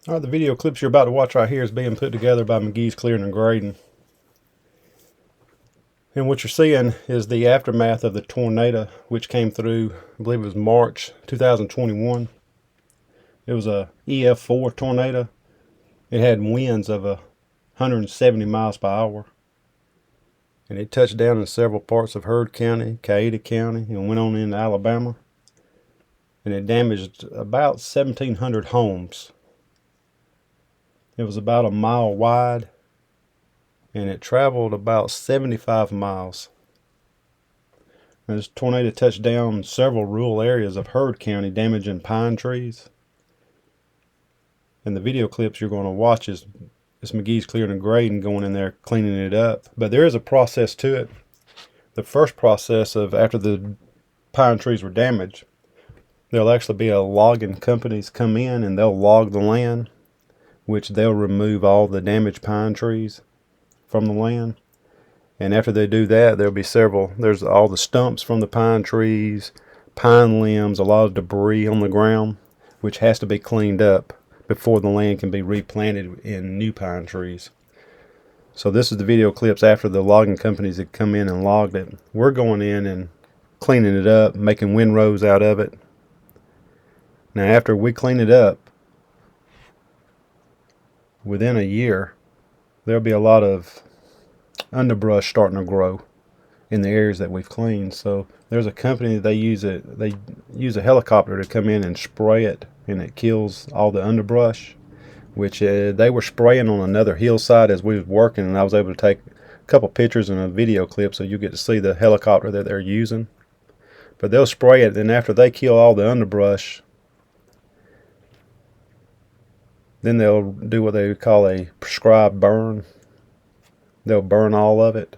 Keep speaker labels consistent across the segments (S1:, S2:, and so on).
S1: Alright, the video clips you're about to watch right here is being put together by McGhee's Clearing and Grading. And what you're seeing is the aftermath of the tornado which came through, I believe it was March 2021. It was a EF4 tornado. It had winds of 170 miles per hour. And it touched down in several parts of Heard County, Cayeta County, and went on into Alabama. And it damaged about 1,700 homes. It was about a mile wide, and it traveled about 75 miles. And this tornado touched down in several rural areas of Heard County, damaging pine trees. And the video clips you're going to watch is McGhee's Clearing and Grading going in there cleaning it up. But there is a process to it. The first process of after the pine trees were damaged, there'll actually be a logging companies come in and they'll log the land, which they'll remove all the damaged pine trees from the land. And after they do that, there'll be there's all the stumps from the pine trees, pine limbs, a lot of debris on the ground, which has to be cleaned up before the land can be replanted in new pine trees. So this is the video clips after the logging companies had come in and logged it. We're going in and cleaning it up, making windrows out of it. Now after we clean it up, within a year, there'll be a lot of underbrush starting to grow in the areas that we've cleaned. So there's a company, they use a helicopter to come in and spray it, and it kills all the underbrush, which they were spraying on another hillside as we was working, and I was able to take a couple pictures and a video clip so you get to see the helicopter that they're using. But they'll spray it, and after they kill all the underbrush, then they'll do what they call a prescribed burn. They'll burn all of it.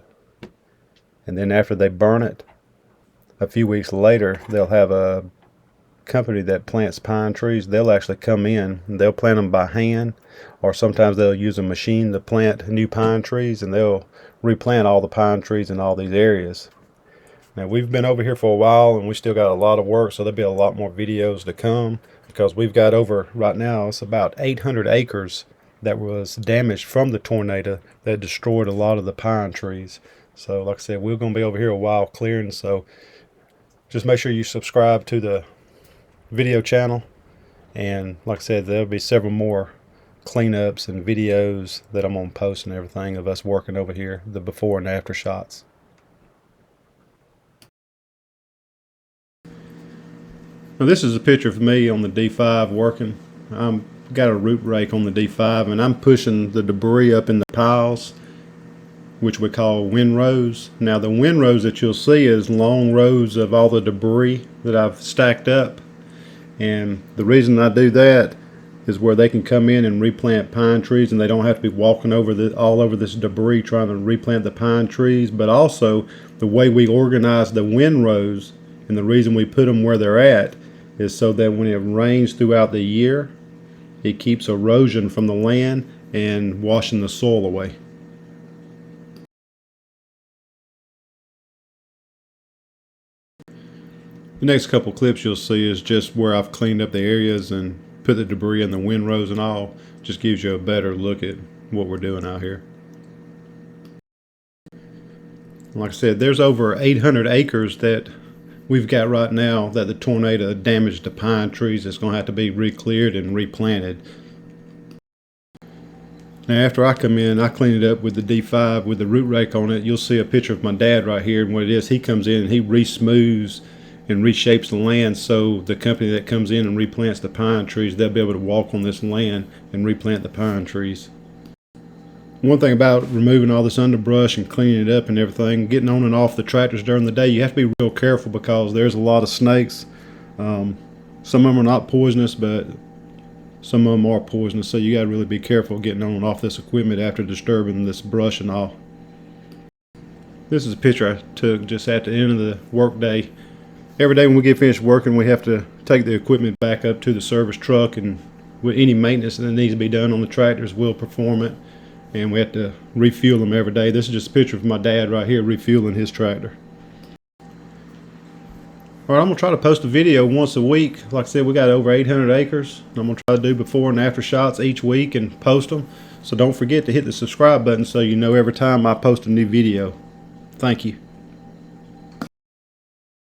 S1: And then after they burn it, a few weeks later, they'll have a company that plants pine trees. They'll actually come in and they'll plant them by hand, or sometimes they'll use a machine to plant new pine trees, and they'll replant all the pine trees in all these areas. Now, we've been over here for a while and we still got a lot of work, so there'll be a lot more videos to come, because we've got over, right now, it's about 800 acres that was damaged from the tornado that destroyed a lot of the pine trees. So like I said, we're going to be over here a while clearing, so just make sure you subscribe to the video channel. And like I said, there'll be several more cleanups and videos that I'm going to post and everything of us working over here, the before and after shots. Now this is a picture of me on the D5 working. I'm got a root rake on the D5, and I'm pushing the debris up in the piles, which we call windrows. Now the windrows that you'll see is long rows of all the debris that I've stacked up, and the reason I do that is where they can come in and replant pine trees, and they don't have to be walking over all over this debris trying to replant the pine trees. But also the way we organize the windrows, and the reason we put them where they're at, is so that when it rains throughout the year, it keeps erosion from the land and washing the soil away. The next couple clips you'll see is just where I've cleaned up the areas and put the debris in the windrows and all. Just gives you a better look at what we're doing out here. Like I said, there's over 800 acres that we've got right now that the tornado damaged the pine trees. It's going to have to be re-cleared and replanted. Now after I come in, I clean it up with the D5 with the root rake on it. You'll see a picture of my dad right here, and what it is, he comes in and he re-smooths and reshapes the land, so the company that comes in and replants the pine trees, they'll be able to walk on this land and replant the pine trees. One thing about removing all this underbrush and cleaning it up and everything, getting on and off the tractors during the day, you have to be real careful because there's a lot of snakes. Some of them are not poisonous, but some of them are poisonous, so you got to really be careful getting on and off this equipment after disturbing this brush and all. This is a picture I took just at the end of the work day. Every day when we get finished working, we have to take the equipment back up to the service truck, and with any maintenance that needs to be done on the tractors, we'll perform it. And we have to refuel them every day. This is just a picture of my dad right here refueling his tractor. All right, I'm going to try to post a video once a week. Like I said, we got over 800 acres. I'm going to try to do before and after shots each week and post them. So don't forget to hit the subscribe button so you know every time I post a new video. Thank you.